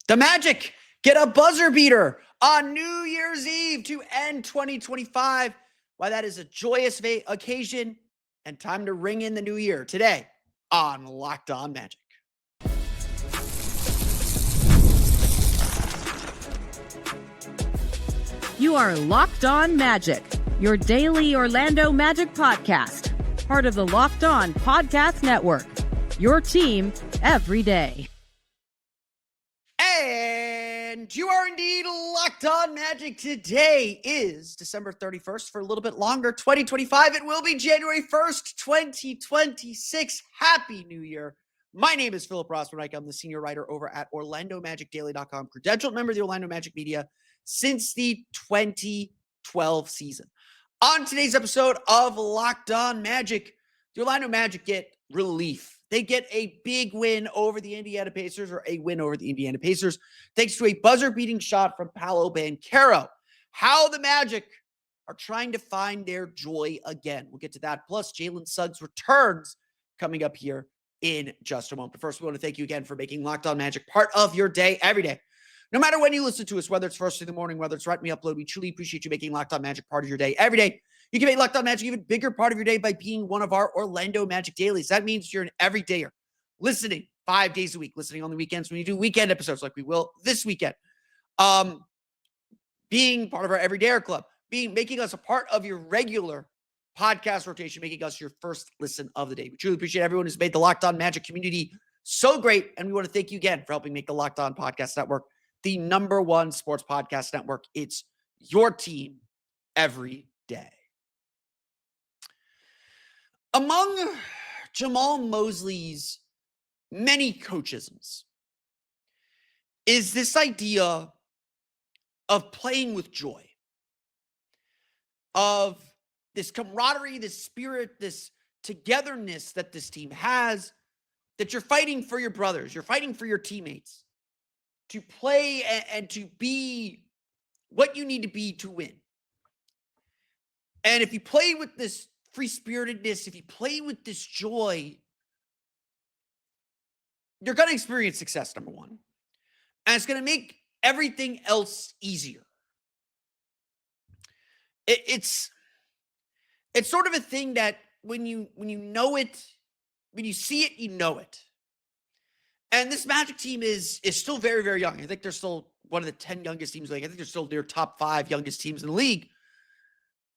The Magic get a buzzer beater on New Year's Eve to end 2025. Why that is a joyous occasion and time to ring in the new year today on Locked On Magic. You are Locked On Magic, your daily Orlando Magic podcast, part of the Locked On Podcast Network, your team every day. And you are indeed Locked On Magic. Today is December 31st. For a little bit longer, 2025. It will be January 1st, 2026. Happy New Year. My name is Philip Rossman-Reich. I'm the senior writer over at OrlandoMagicDaily.com, credentialed member of the Orlando Magic media since the 2012 season. On today's episode of Locked On Magic, the Orlando Magic get relief. They get a big win over the Indiana Pacers, or a win over the Indiana Pacers, thanks to a buzzer-beating shot from Paolo Banchero. How the Magic are trying to find their joy again. We'll get to that. Plus, Jalen Suggs returns coming up here in just a moment. But first, we want to thank you again for making Locked On Magic part of your day every day. No matter when you listen to us, whether it's first in the morning, whether it's right when we upload, we truly appreciate you making Locked On Magic part of your day every day. You can make Locked On Magic even bigger part of your day by being one of our Orlando Magic Dailies. That means you're an everydayer, listening 5 days a week, listening on the weekends when you do weekend episodes like we will this weekend. Being part of our Everydayer Club, making us a part of your regular podcast rotation, making us your first listen of the day. We truly appreciate everyone who's made the Locked On Magic community so great, and we want to thank you again for helping make the Locked On Podcast Network the #1 sports podcast network. It's your team every day. Among Jamal Mosley's many coachisms is this idea of playing with joy, of this camaraderie, this spirit, this togetherness that this team has, that you're fighting for your brothers, you're fighting for your teammates to play and to be what you need to be to win. And if you play with this free-spiritedness, if you play with this joy, you're going to experience success, number one. And it's going to make everything else easier. It's sort of a thing that when you know it, when you see it, you know it. And this Magic team is still very, very young. I think they're still one of the 10 youngest teams in the league. I think they're still their top 5 youngest teams in the league.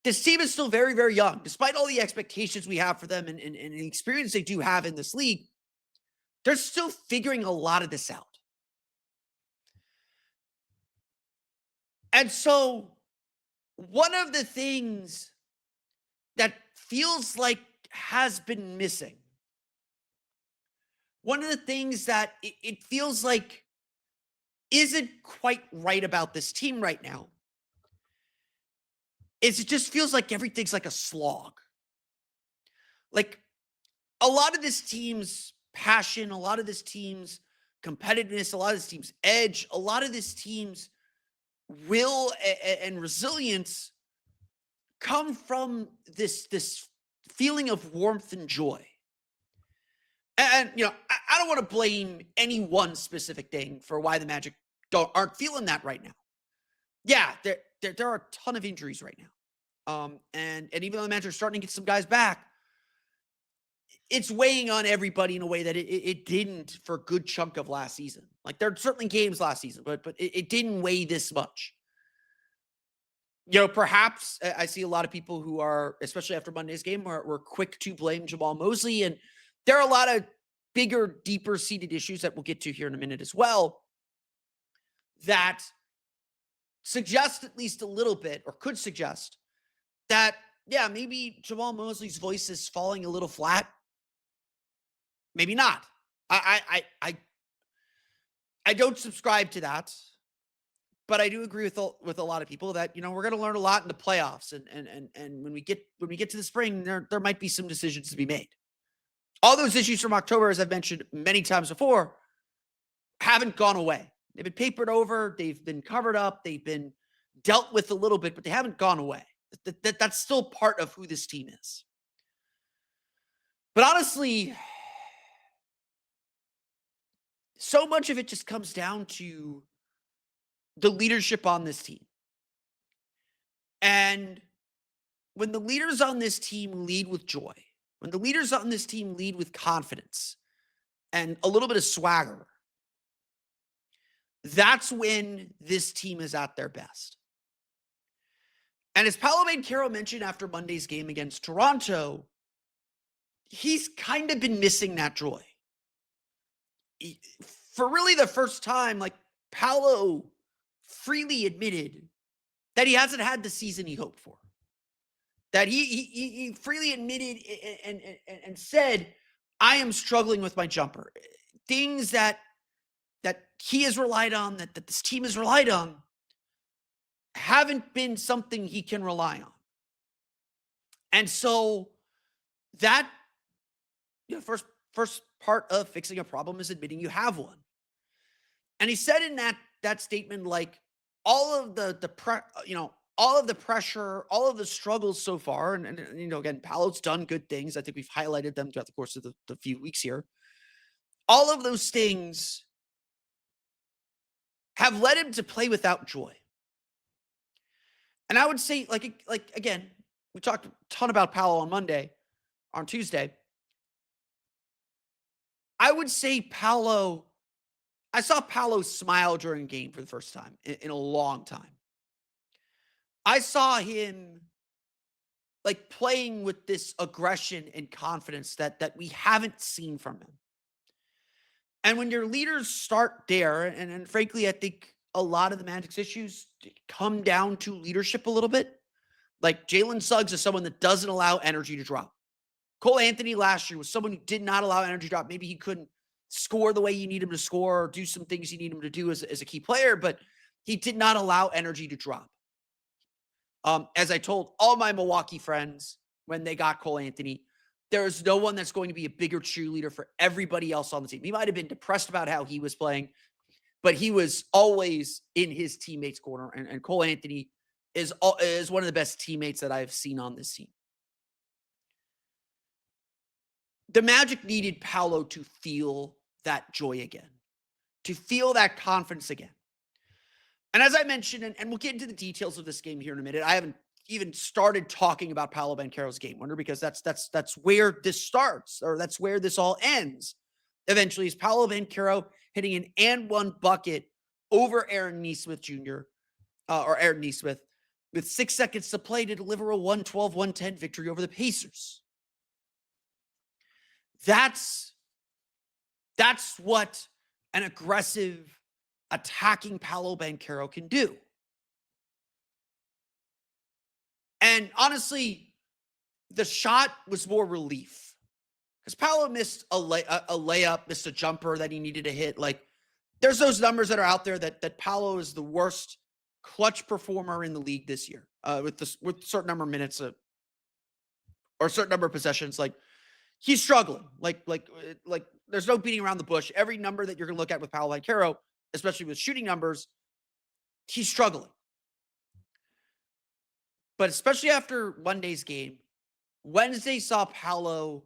This team is still very, very young. Despite all the expectations we have for them and the experience they do have in this league, they're still figuring a lot of this out. And so one of the things that feels like has been missing, one of the things that it feels like isn't quite right about this team right now, is it just feels like everything's like a slog. Like a lot of this team's passion, a lot of this team's competitiveness, a lot of this team's edge, a lot of this team's will and resilience come from this feeling of warmth and joy. And I don't want to blame any one specific thing for why the Magic aren't feeling that right now. Yeah, there are a ton of injuries right now. And even though the Magic are starting to get some guys back, it's weighing on everybody in a way that it didn't for a good chunk of last season. Like, there are certainly games last season, but it didn't weigh this much. Perhaps I see a lot of people who are, especially after Monday's game, were quick to blame Jamal Mosley. And there are a lot of bigger, deeper-seated issues that we'll get to here in a minute as well that suggest at least a little bit, or could suggest that, yeah, maybe Jamal Mosley's voice is falling a little flat. Maybe not. I don't subscribe to that, but I do agree with a lot of people that we're going to learn a lot in the playoffs, and when we get to the spring, there might be some decisions to be made. All those issues from October, as I've mentioned many times before, haven't gone away. They've been papered over. They've been covered up. They've been dealt with a little bit, but they haven't gone away. That's still part of who this team is. But honestly, so much of it just comes down to the leadership on this team. And when the leaders on this team lead with joy, when the leaders on this team lead with confidence and a little bit of swagger, that's when this team is at their best. And as Paolo Banchero mentioned after Monday's game against Toronto, he's kind of been missing that joy. For really the first time, like, Paolo freely admitted that he hasn't had the season he hoped for. That he freely admitted and said, I am struggling with my jumper. Things that he has relied on, that this team has relied on, haven't been something he can rely on. And so that, first part of fixing a problem is admitting you have one. And he said in that statement, like, all of all of the pressure, all of the struggles so far, and again, Paolo's done good things. I think we've highlighted them throughout the course of the few weeks here. All of those things have led him to play without joy. And I would say, like again, we talked a ton about Paolo on Tuesday. I would say I saw Paolo smile during a game for the first time in a long time. I saw him like playing with this aggression and confidence that we haven't seen from him. And when your leaders start there, and frankly, I think a lot of the Magic's issues come down to leadership a little bit. Like, Jalen Suggs is someone that doesn't allow energy to drop. Cole Anthony last year was someone who did not allow energy to drop. Maybe he couldn't score the way you need him to score or do some things you need him to do as a key player, but he did not allow energy to drop. As I told all my Milwaukee friends when they got Cole Anthony, there is no one that's going to be a bigger cheerleader for everybody else on the team. He might have been depressed about how he was playing, but he was always in his teammates' corner. And Cole Anthony is one of the best teammates that I've seen on this team. The Magic needed Paolo to feel that joy again, to feel that confidence again. And as I mentioned, and we'll get into the details of this game here in a minute, I haven't even started talking about Paolo Banchero's game winner, because that's where this starts, or that's where this all ends. Eventually, is Paolo Banchero hitting an and one bucket over Aaron Nesmith Jr. Or Aaron Nesmith with 6 seconds to play to deliver a 112-110 victory over the Pacers. That's what an aggressive, attacking Paolo Banchero can do. And honestly, the shot was more relief, because Paolo missed a layup, missed a jumper that he needed to hit. Like, there's those numbers that are out there that Paolo is the worst clutch performer in the league this year, with a certain number of minutes or a certain number of possessions. Like, he's struggling. Like there's no beating around the bush. Every number that you're going to look at with Paolo Banchero, especially with shooting numbers, he's struggling. But especially after Monday's game, Wednesday saw Paolo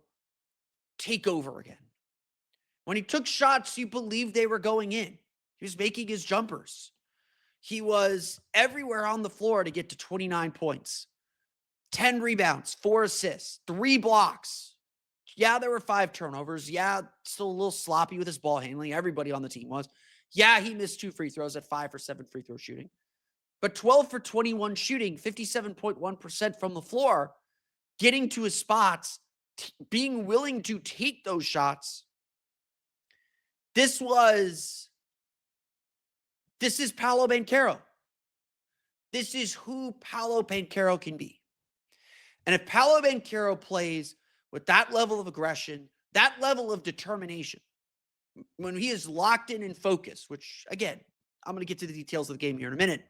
take over again. When he took shots, you believed they were going in. He was making his jumpers. He was everywhere on the floor to get to 29 points, 10 rebounds, 4 assists, 3 blocks. Yeah, there were 5 turnovers. Yeah, still a little sloppy with his ball handling. Everybody on the team was. Yeah, he missed 2 free throws at 5 for 7 free throw shooting. But 12 for 21 shooting, 57.1% from the floor, getting to his spots, being willing to take those shots. This is Paolo Banchero. This is who Paolo Banchero can be. And if Paolo Banchero plays with that level of aggression, that level of determination, when he is locked in and focused, which, again, I'm going to get to the details of the game here in a minute,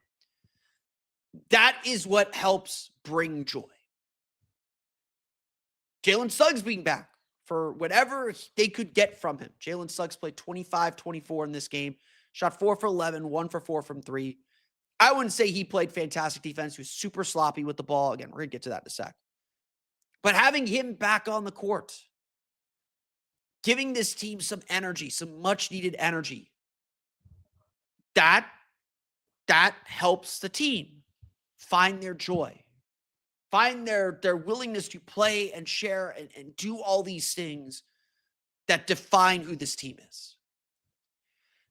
that is what helps bring joy. Jalen Suggs being back for whatever they could get from him. Jalen Suggs played 25-24 in this game, shot 4 for 11, 1 for 4 from 3. I wouldn't say he played fantastic defense. He was super sloppy with the ball. Again, we're going to get to that in a sec. But having him back on the court, giving this team some energy, some much needed energy. That helps the team find their joy, find their willingness to play and share and do all these things that define who this team is.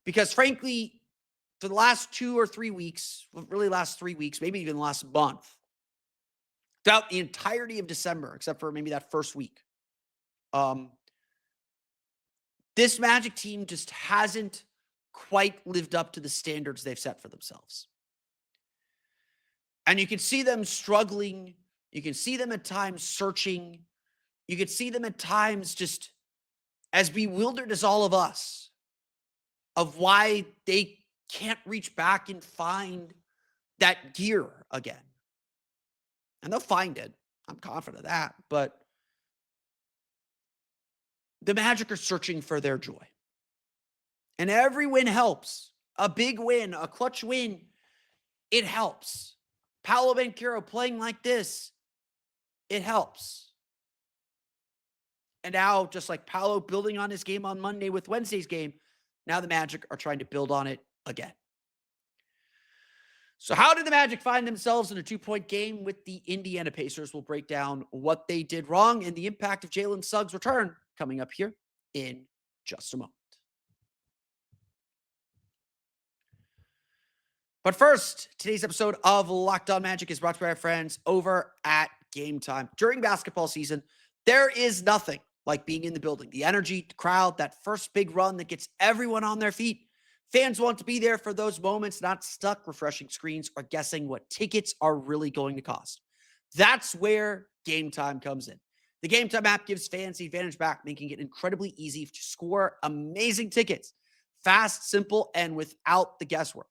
Because frankly, for the last 2 or 3 weeks, really last 3 weeks, maybe even last month, throughout the entirety of December, except for maybe that first week, this Magic team just hasn't quite lived up to the standards they've set for themselves. And you can see them struggling. You can see them at times searching. You can see them at times just as bewildered as all of us of why they can't reach back and find that gear again. And they'll find it. I'm confident of that. But the Magic are searching for their joy. And every win helps. A big win, a clutch win, it helps. Paolo Banchero playing like this, it helps. And now, just like Paolo building on his game on Monday with Wednesday's game, now the Magic are trying to build on it again. So how did the Magic find themselves in a 2-point game with the Indiana Pacers? We'll break down what they did wrong and the impact of Jalen Suggs' return coming up here in just a moment. But first, today's episode of Locked On Magic is brought to you by our friends over at Game Time. During basketball season, there is nothing like being in the building. The energy, the crowd, that first big run that gets everyone on their feet. Fans want to be there for those moments, not stuck refreshing screens or guessing what tickets are really going to cost. That's where Game Time comes in. The Game Time app gives fans the advantage back, making it incredibly easy to score amazing tickets. Fast, simple, and without the guesswork.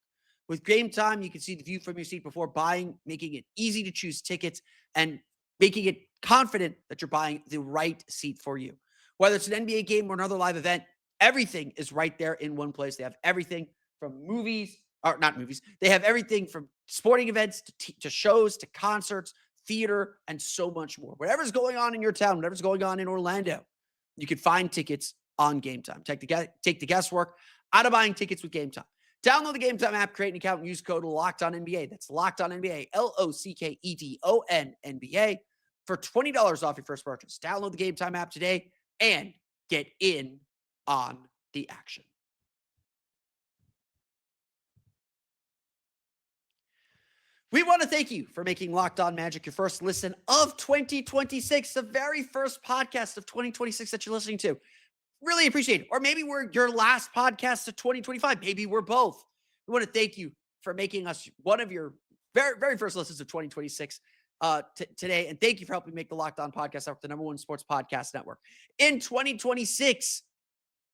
With Game Time, you can see the view from your seat before buying, making it easy to choose tickets and making it confident that you're buying the right seat for you. Whether it's an NBA game or another live event, everything is right there in one place. They have everything from movies, or not movies. They have everything from sporting events to shows to concerts, theater, and so much more. Whatever's going on in your town, whatever's going on in Orlando, you can find tickets on Game Time. Take the guesswork out of buying tickets with Game Time. Download the Game Time app, create an account, and use code LOCKEDONNBA. That's LOCKEDONNBA, LOCKEDONNBA, for $20 off your first purchase. Download the Game Time app today and get in on the action. We want to thank you for making Locked On Magic your first listen of 2026, the very first podcast of 2026 that you're listening to. Really appreciate it. Or maybe we're your last podcast of 2025. Maybe we're both. We want to thank you for making us one of your very, very first listens of 2026 today. And thank you for helping make the Locked On Podcast Network the #1 sports podcast network. In 2026,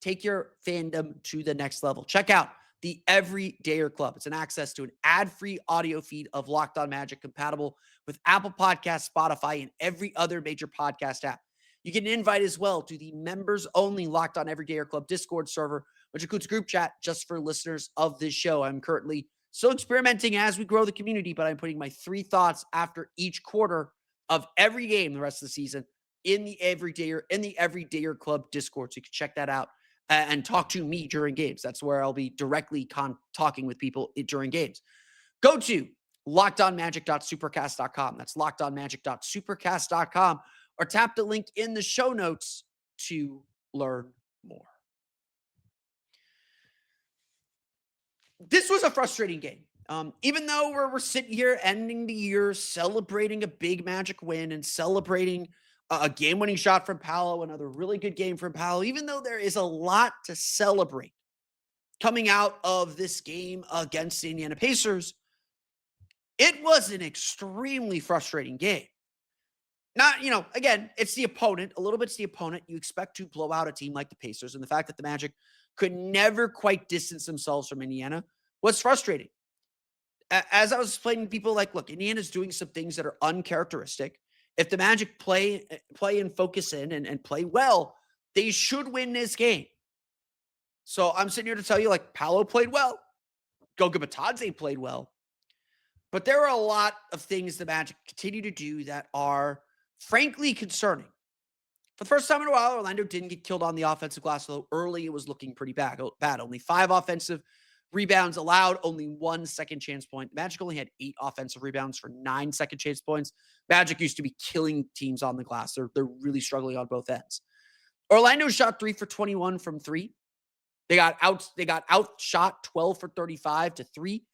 take your fandom to the next level. Check out the Everydayer Club. It's an access to an ad-free audio feed of Locked On Magic compatible with Apple Podcasts, Spotify, and every other major podcast app. You get an invite as well to the members-only Locked On Everydayer Club Discord server, which includes a group chat just for listeners of this show. I'm currently still experimenting as we grow the community, but I'm putting my 3 thoughts after each quarter of every game the rest of the season in the Everydayer Club Discord. So you can check that out and talk to me during games. That's where I'll be directly talking with people during games. Go to lockedonmagic.supercast.com. That's lockedonmagic.supercast.com. Or tap the link in the show notes to learn more. This was a frustrating game. Even though we're sitting here ending the year, celebrating a big Magic win and celebrating a game-winning shot from Paolo, another really good game from Paolo, even though there is a lot to celebrate coming out of this game against the Indiana Pacers, it was an extremely frustrating game. Not, again, it's the opponent. A little bit's the opponent. You expect to blow out a team like the Pacers. And the fact that the Magic could never quite distance themselves from Indiana was frustrating. As I was explaining to people, look, Indiana's doing some things that are uncharacteristic. If the Magic play and focus in and play well, they should win this game. So I'm sitting here to tell you, Paolo played well. Goga Bitadze played well. But there are a lot of things the Magic continue to do that are frankly concerning. For the first time in a while, Orlando didn't get killed on the offensive glass, although early it was looking pretty bad. Only 5 offensive rebounds allowed, only 1 second chance point. Magic only had 8 offensive rebounds for 9 second chance points. Magic used to be killing teams on the glass. They're really struggling on both ends. Orlando shot 3 for 21 from 3. They got outshot 12 for 35 to 3.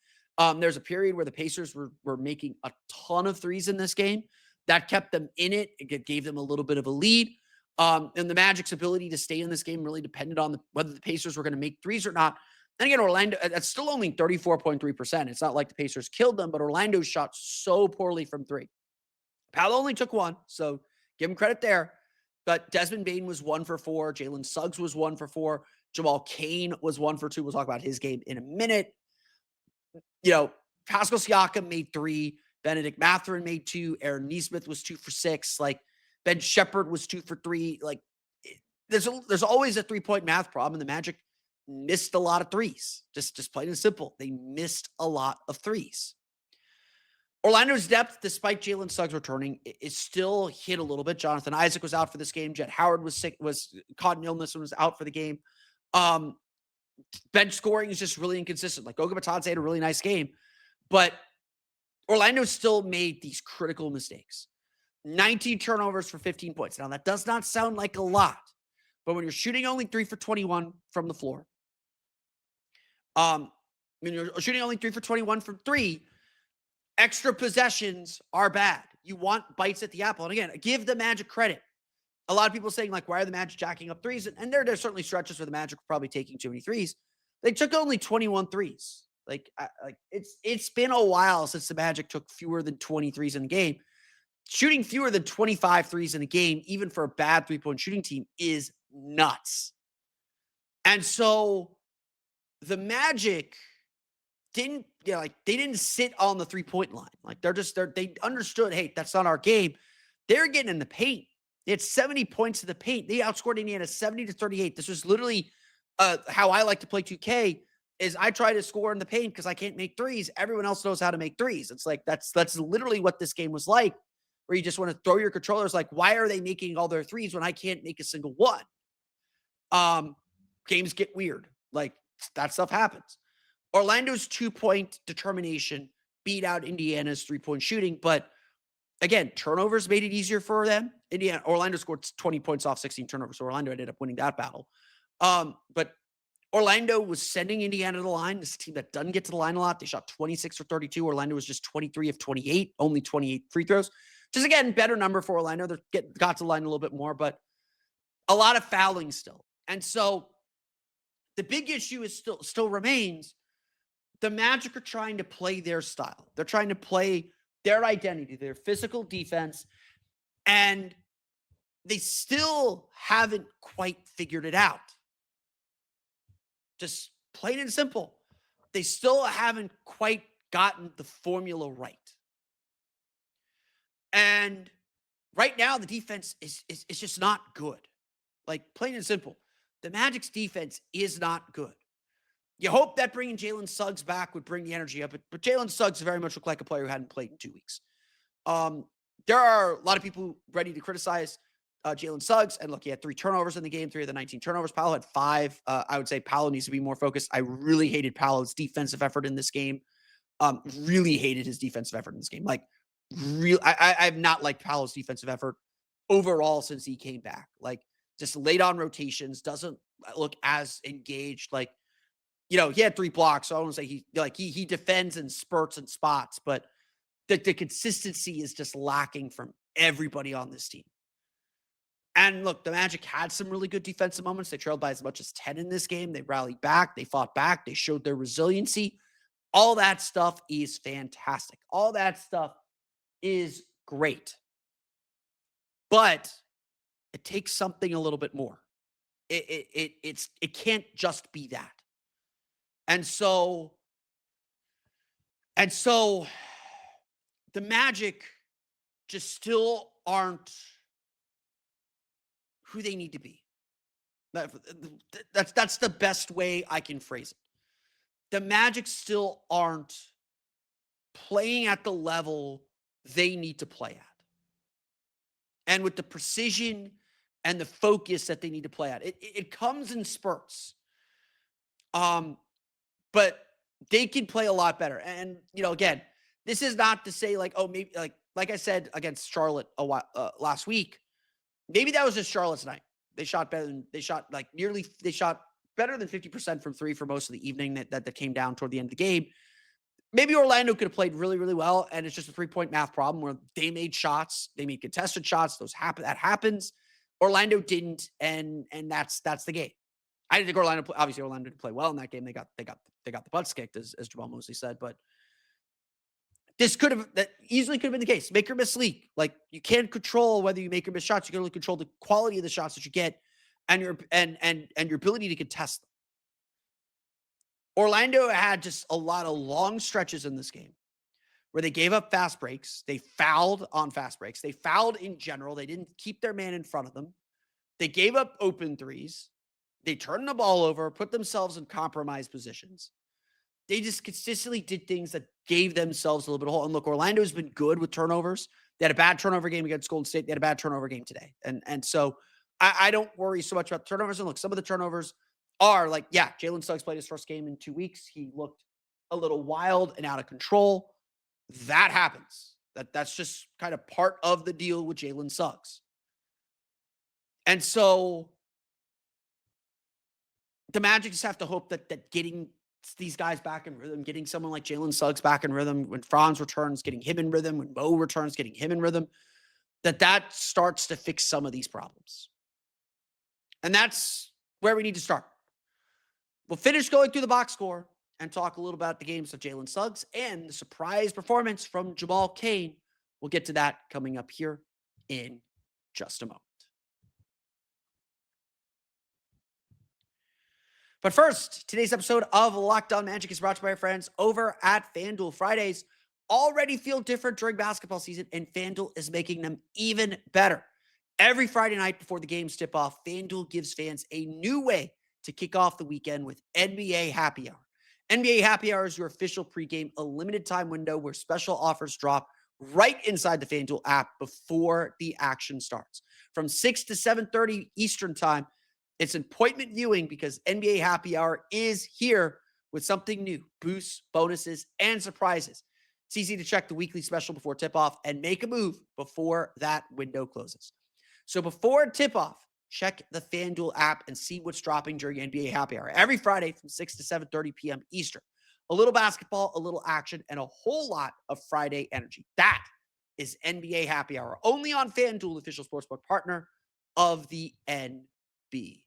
There's a period where the Pacers were making a ton of threes in this game. That kept them in it. It gave them a little bit of a lead. And the Magic's ability to stay in this game really depended on whether the Pacers were going to make threes or not. And again, Orlando, that's still only 34.3%. It's not like the Pacers killed them, but Orlando shot so poorly from 3. Paolo only took 1, so give him credit there. But Desmond Bane was 1 for 4. Jalen Suggs was 1 for 4. Jamal Cain was 1 for 2. We'll talk about his game in a minute. Pascal Siakam made 3. Benedict Mathurin made 2. Aaron Nesmith was 2 for 6. Ben Shepherd was 2 for 3. There's always a 3-point math problem, and the Magic missed a lot of threes. Just plain and simple. They missed a lot of threes. Orlando's depth, despite Jalen Suggs returning, is still hit a little bit. Jonathan Isaac was out for this game. Jet Howard was sick, was caught in illness and was out for the game. Bench scoring is just really inconsistent. Goga Bitadze had a really nice game, but Orlando still made these critical mistakes. 19 turnovers for 15 points. Now, that does not sound like a lot, but when you're shooting only 3 for 21 from the floor, when you're shooting only 3 for 21 from 3, extra possessions are bad. You want bites at the apple. And again, give the Magic credit. A lot of people saying, why are the Magic jacking up threes? And there's certainly stretches where the Magic were probably taking too many threes. They took only 21 threes. It's been a while since the Magic took fewer than 20 threes in a game. Shooting fewer than 25 threes in a game, even for a bad 3-point shooting team, is nuts. And so the Magic didn't, they didn't sit on the 3-point line. They understood, hey, that's not our game. They're getting in the paint. They had 70 points in the paint. They outscored Indiana 70-38. This was literally how I like to play 2K. Is I try to score in the paint because I can't make threes. Everyone else knows how to make threes. It's that's literally what this game was like, where you just want to throw your controllers. Why are they making all their threes when I can't make a single one? Games get weird. That stuff happens. Orlando's 2-point determination beat out Indiana's 3-point shooting, but again, turnovers made it easier for them. Orlando scored 20 points off 16 turnovers, so Orlando ended up winning that battle. But Orlando was sending Indiana to the line. This is a team that doesn't get to the line a lot. They shot 26 for 32. Orlando was just 23 of 28, only 28 free throws. Just again, better number for Orlando. They got to the line a little bit more, but a lot of fouling still. And so the big issue is still remains. The Magic are trying to play their style. They're trying to play their identity, their physical defense, and they still haven't quite figured it out. Just plain and simple. They still haven't quite gotten the formula right. And right now, the defense is just not good. Plain and simple. The Magic's defense is not good. You hope that bringing Jalen Suggs back would bring the energy up, but Jalen Suggs very much looked like a player who hadn't played in 2 weeks. There are a lot of people ready to criticize Jalen Suggs, and look, he had 3 turnovers in the game, 3 of the 19 turnovers. Paolo had 5. I would say Paolo needs to be more focused. I really hated Paolo's defensive effort in this game. Really hated his defensive effort in this game. I've not liked Paolo's defensive effort overall since he came back. Just late on rotations, doesn't look as engaged. He had 3 blocks, so I won't say he defends in spurts and spots, but the consistency is just lacking from everybody on this team. And look, the Magic had some really good defensive moments. They trailed by as much as 10 in this game. They rallied back. They fought back. They showed their resiliency. All that stuff is fantastic. All that stuff is great. But it takes something a little bit more. It can't just be that. And so the Magic just still aren't who they need to be. That's the best way I can phrase it. The Magic still aren't playing at the level they need to play at. And with the precision and the focus that they need to play at. It comes in spurts. But they can play a lot better. And, again, this is not to say like, oh, maybe like I said against Charlotte last week, maybe that was just Charlotte's night. They shot better than they shot better than 50% from three for most of the evening that came down toward the end of the game. Maybe Orlando could have played really, really well, and it's just a 3-point math problem where they made shots, they made contested shots. That happens. Orlando didn't, and that's the game. I didn't think Orlando didn't play well in that game. They got the butts kicked, as Jamal Mosley said, but that easily could have been the case. Make or miss league. Like, you can't control whether you make or miss shots. You can only control the quality of the shots that you get and your ability to contest them. Orlando had just a lot of long stretches in this game where they gave up fast breaks. They fouled on fast breaks. They fouled in general. They didn't keep their man in front of them. They gave up open threes. They turned the ball over, put themselves in compromised positions. They just consistently did things that gave themselves a little bit of hole. And look, Orlando's been good with turnovers. They had a bad turnover game against Golden State. They had a bad turnover game today. And so I don't worry so much about the turnovers. And look, some of the turnovers are like, yeah, Jalen Suggs played his first game in 2 weeks. He looked a little wild and out of control. That happens. That's just kind of part of the deal with Jalen Suggs. And so the Magic just have to hope that getting these guys back in rhythm, getting someone like Jalen Suggs back in rhythm, when Franz returns, getting him in rhythm, when Mo returns, getting him in rhythm, that starts to fix some of these problems. And that's where we need to start. We'll finish going through the box score and talk a little about the games of Jalen Suggs and the surprise performance from Jamal Cain. We'll get to that coming up here in just a moment. But first, today's episode of Locked On Magic is brought to you by our friends over at FanDuel. Fridays already feel different during basketball season, and FanDuel is making them even better. Every Friday night before the games tip off, FanDuel gives fans a new way to kick off the weekend with NBA Happy Hour. NBA Happy Hour is your official pregame, a limited time window where special offers drop right inside the FanDuel app before the action starts. From 6 to 7:30 Eastern time, it's appointment viewing because NBA Happy Hour is here with something new, boosts, bonuses, and surprises. It's easy to check the weekly special before tip-off and make a move before that window closes. So before tip-off, check the FanDuel app and see what's dropping during NBA Happy Hour. Every Friday from 6 to 7:30 p.m. Eastern. A little basketball, a little action, and a whole lot of Friday energy. That is NBA Happy Hour, only on FanDuel, official sportsbook partner of the NBA.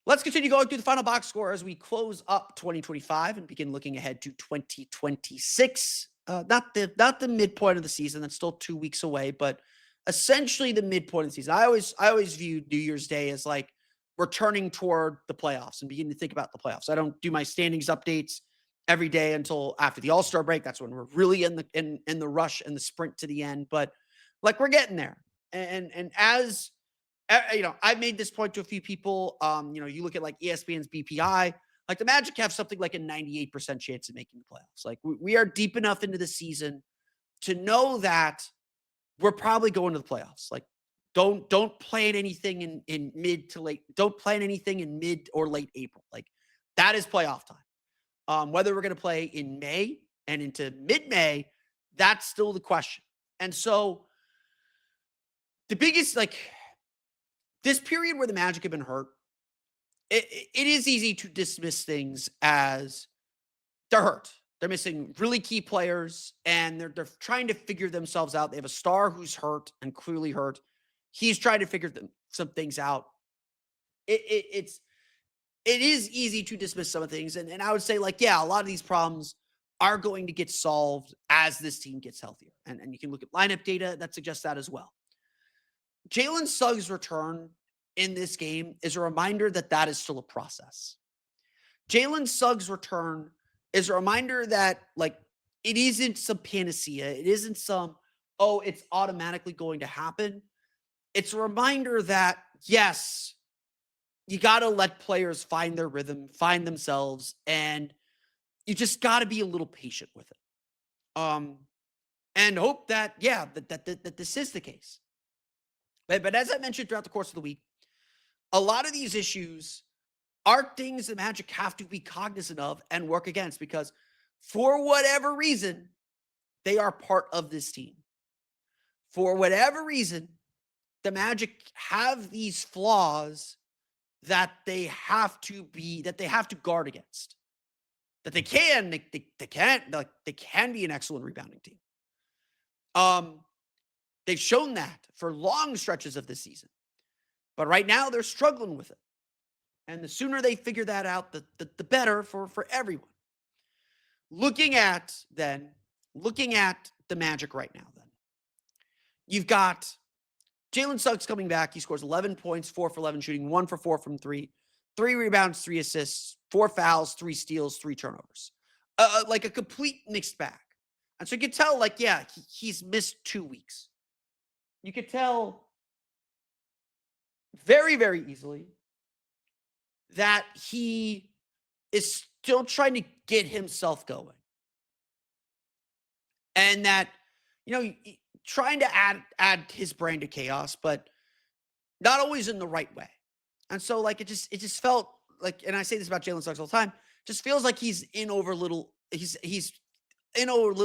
Let's continue going through the final box score as we close up 2025 and begin looking ahead to 2026. Not the midpoint of the season. That's still 2 weeks away, but essentially the midpoint of the season. I always view New Year's Day as like we're turning toward the playoffs and beginning to think about the playoffs. I don't do my standings updates every day until after the All-Star break. That's when we're really in the rush and the sprint to the end. But like, we're getting there. And as I've made this point to a few people. You look at like ESPN's BPI, like the Magic have something like a 98% chance of making the playoffs. Like, we are deep enough into the season to know that we're probably going to the playoffs. Like, don't plan anything in mid to late. Don't plan anything in mid or late April. Like, that is playoff time. Whether we're going to play in May and into mid-May, that's still the question. And so the biggest, this period where the Magic have been hurt, it is easy to dismiss things as they're hurt. They're missing really key players, and they're trying to figure themselves out. They have a star who's hurt and clearly hurt. He's trying to figure some things out. It is easy to dismiss some of things, and I would say, a lot of these problems are going to get solved as this team gets healthier. And you can look at lineup data that suggests that as well. Jalen Suggs' return in this game is a reminder that is still a process. Jalen Suggs' return is a reminder that, it isn't some panacea. It isn't some, it's automatically going to happen. It's a reminder that, yes, you got to let players find their rhythm, find themselves, and you just got to be a little patient with it. and hope that, yeah, that this is the case. But as I mentioned throughout the course of the week, a lot of these issues are things the Magic have to be cognizant of and work against because for whatever reason, they are part of this team. For whatever reason, the Magic have these flaws that they have to guard against. That they can be an excellent rebounding team. They've shown that for long stretches of this season. But right now they're struggling with it. And the sooner they figure that out, the better for everyone. Looking at the Magic right now, then. You've got Jalen Suggs coming back. He scores 11 points, 4 for 11 shooting, 1 for 4 from 3, 3 rebounds, 3 assists, 4 fouls, 3 steals, 3 turnovers. Like a complete mixed bag. And so you can tell, he's missed 2 weeks. You could tell very, very easily that he is still trying to get himself going. And that, trying to add his brand to chaos, but not always in the right way. And so it just felt like, and I say this about Jalen Suggs all the time, just feels like he's in a little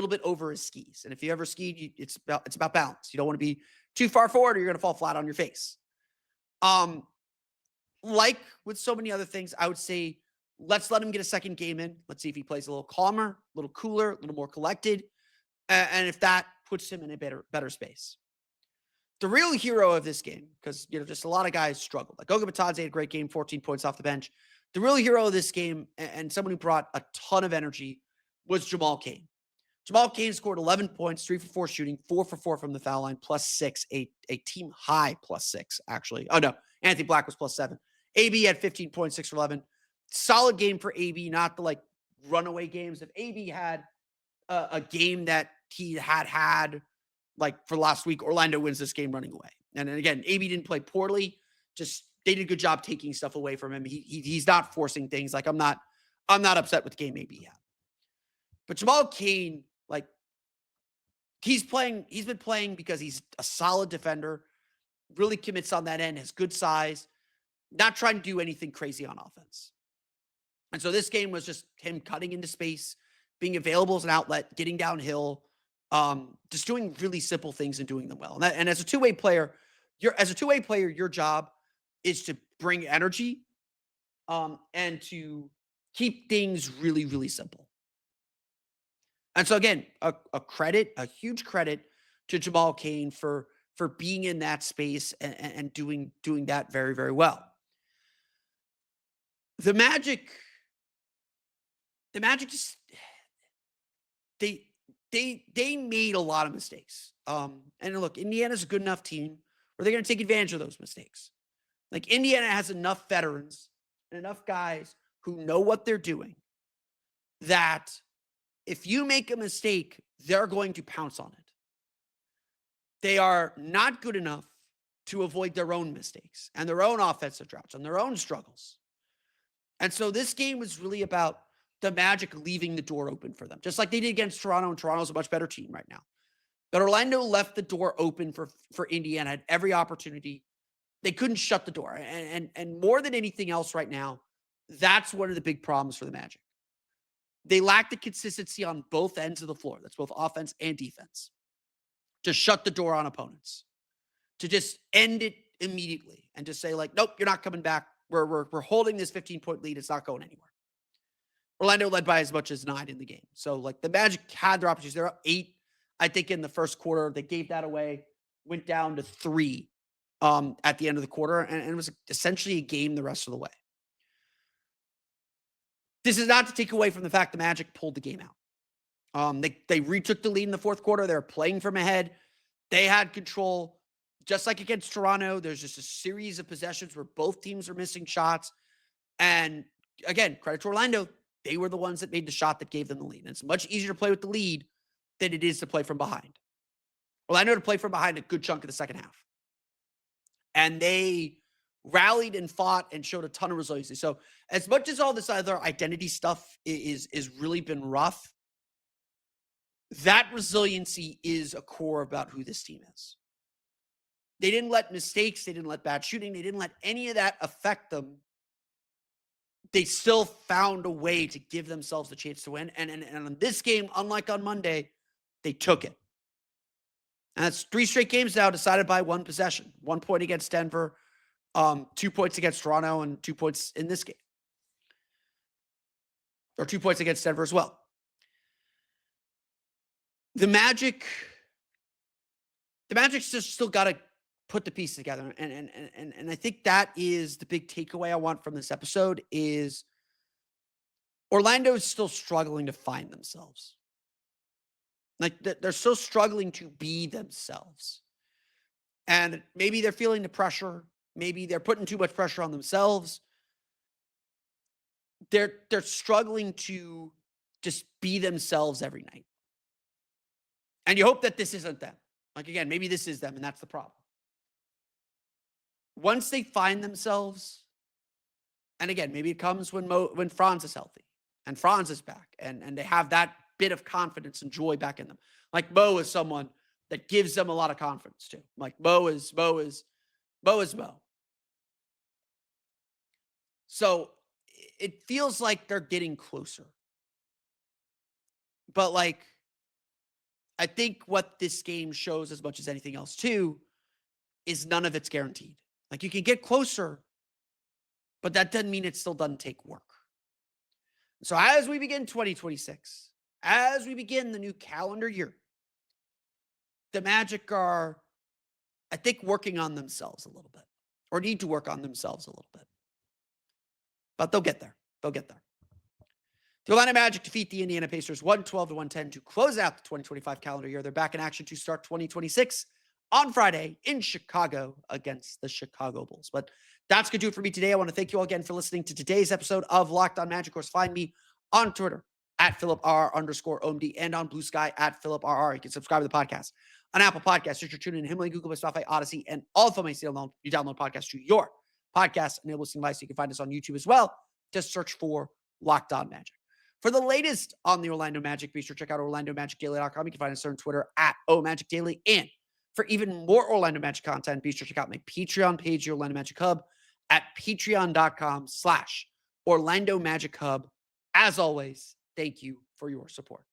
bit over his skis. And if you ever skied, it's about balance. You don't want to be too far forward or you're going to fall flat on your face. Like with so many other things, I would say, let's let him get a second game in. Let's see if he plays a little calmer, a little cooler, a little more collected. And if that puts him in a better space. The real hero of this game, because, just a lot of guys struggled. Like Goga Batadze had a great game, 14 points off the bench. The real hero of this game, and someone who brought a ton of energy, was Jamal Cain. Jamal Cain scored 11 points, 3 for 4 shooting, 4 for 4 from the foul line, +6, a team high +6, actually. Oh, no. Anthony Black was +7. AB had 15 points, 6 for 11. Solid game for AB, not the runaway games. If AB had a game that he had for last week, Orlando wins this game running away. And then again, AB didn't play poorly. Just they did a good job taking stuff away from him. He's not forcing things. I'm not upset with the game AB had. But Jamal Cain, he's been playing because he's a solid defender, really commits on that end, has good size, not trying to do anything crazy on offense. And so this game was just him cutting into space, being available as an outlet, getting downhill, just doing really simple things and doing them well. And as a two-way player, your job is to bring energy and to keep things really, really simple. And so again, a huge credit to Jamal Cain for being in that space and doing that very, very well. The Magic just they made a lot of mistakes. And look, Indiana's a good enough team where they're going to take advantage of those mistakes. Indiana has enough veterans and enough guys who know what they're doing that if you make a mistake, they're going to pounce on it. They are not good enough to avoid their own mistakes and their own offensive droughts and their own struggles. And so this game was really about the Magic leaving the door open for them, just like they did against Toronto, and Toronto's a much better team right now. But Orlando left the door open for Indiana, had every opportunity. They couldn't shut the door. And more than anything else right now, that's one of the big problems for the Magic. They lack the consistency on both ends of the floor. That's both offense and defense. To shut the door on opponents. To just end it immediately and just say nope, you're not coming back. We're holding this 15-point lead. It's not going anywhere. Orlando led by as much as 9 in the game. So the Magic had their opportunities. They're up 8, I think, in the first quarter. They gave that away, went down to 3 at the end of the quarter, and it was essentially a game the rest of the way. This is not to take away from the fact the Magic pulled the game out. They retook the lead in the fourth quarter. They were playing from ahead. They had control. Just like against Toronto, there's just a series of possessions where both teams are missing shots. And again, credit to Orlando. They were the ones that made the shot that gave them the lead. And it's much easier to play with the lead than it is to play from behind. Orlando had to play from behind a good chunk of the second half. And they rallied and fought and showed a ton of resiliency. So as much as all this other identity stuff is really been rough, That resiliency is a core about who this team is. They didn't let mistakes, they didn't let bad shooting, they didn't let any of that affect them. They still found a way to give themselves the chance to win. And on this game, unlike on Monday, they took it. And that's 3 straight games now decided by 1 possession. 1 point against Denver, 2 points against Toronto, and 2 points in this game. Or 2 points against Denver as well. The Magic's just still got to put the pieces together. And I think that is the big takeaway I want from this episode is Orlando is still struggling to find themselves. Like they're still struggling to be themselves. And maybe they're feeling the pressure. Maybe they're putting too much pressure on themselves. They're struggling to just be themselves every night. And you hope that this isn't them. Like, again, maybe this is them, and that's the problem. Once they find themselves, and again, maybe it comes when Franz is healthy, and Franz is back, and they have that bit of confidence and joy back in them. Like, Mo is someone that gives them a lot of confidence, too. Like, Mo is Mo. So, it feels like they're getting closer. But, like, I think what this game shows as much as anything else too is none of it's guaranteed. Like you can get closer, but that doesn't mean it still doesn't take work. So as we begin 2026, as we begin the new calendar year, the Magic are, I think, working on themselves a little bit or need to work on themselves a little bit. But they'll get there. They'll get there. The Orlando Magic defeat the Indiana Pacers 112-110 to close out the 2025 calendar year. They're back in action to start 2026 on Friday in Chicago against the Chicago Bulls. But that's going to do it for me today. I want to thank you all again for listening to today's episode of Locked On Magic. Of course, find me on Twitter at @PhilipRR_OMD and on Blue Sky at PhilipRR. You can subscribe to the podcast on Apple Podcasts, Stitcher, TuneIn, Himalaya, Google, Spotify, Odyssey, and all of them. You download podcasts to your podcast and listening device. You can find us on YouTube as well. Just search for Locked On Magic. For the latest on the Orlando Magic, be sure to check out OrlandoMagicDaily.com. You can find us on Twitter at OMagicDaily. And for even more Orlando Magic content, be sure to check out my Patreon page, the Orlando Magic Hub, at patreon.com/Orlando Magic Hub. As always, thank you for your support.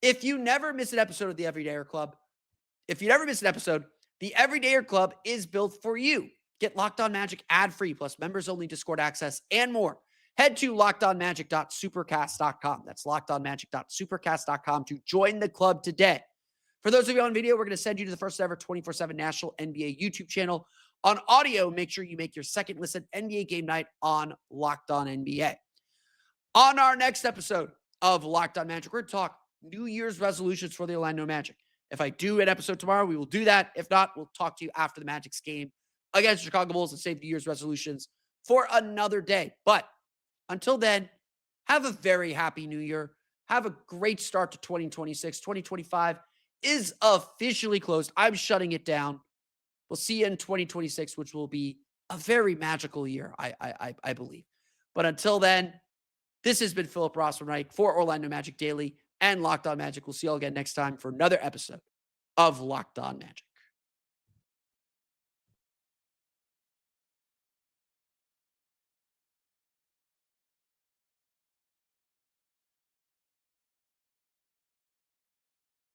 If you never miss an episode of the Everydayer Club, the Everydayer Club is built for you. Get Locked On Magic ad-free, plus members-only Discord access and more. Head to lockedonmagic.supercast.com. That's lockedonmagic.supercast.com to join the club today. For those of you on video, we're going to send you to the first ever 24/7 National NBA YouTube channel. On audio, make sure you make your second listen NBA game night on Locked On NBA. On our next episode of Locked On Magic, we're going to talk New Year's resolutions for the Orlando Magic. If I do an episode tomorrow, we will do that. If not, we'll talk to you after the Magic's game against the Chicago Bulls and save New Year's resolutions for another day. But until then, have a very happy new year. Have a great start to 2026. 2025 is officially closed. I'm shutting it down. We'll see you in 2026, which will be a very magical year, I believe. But until then, this has been Philip Rossman-Reich for Orlando Magic Daily and Locked On Magic. We'll see you all again next time for another episode of Locked On Magic.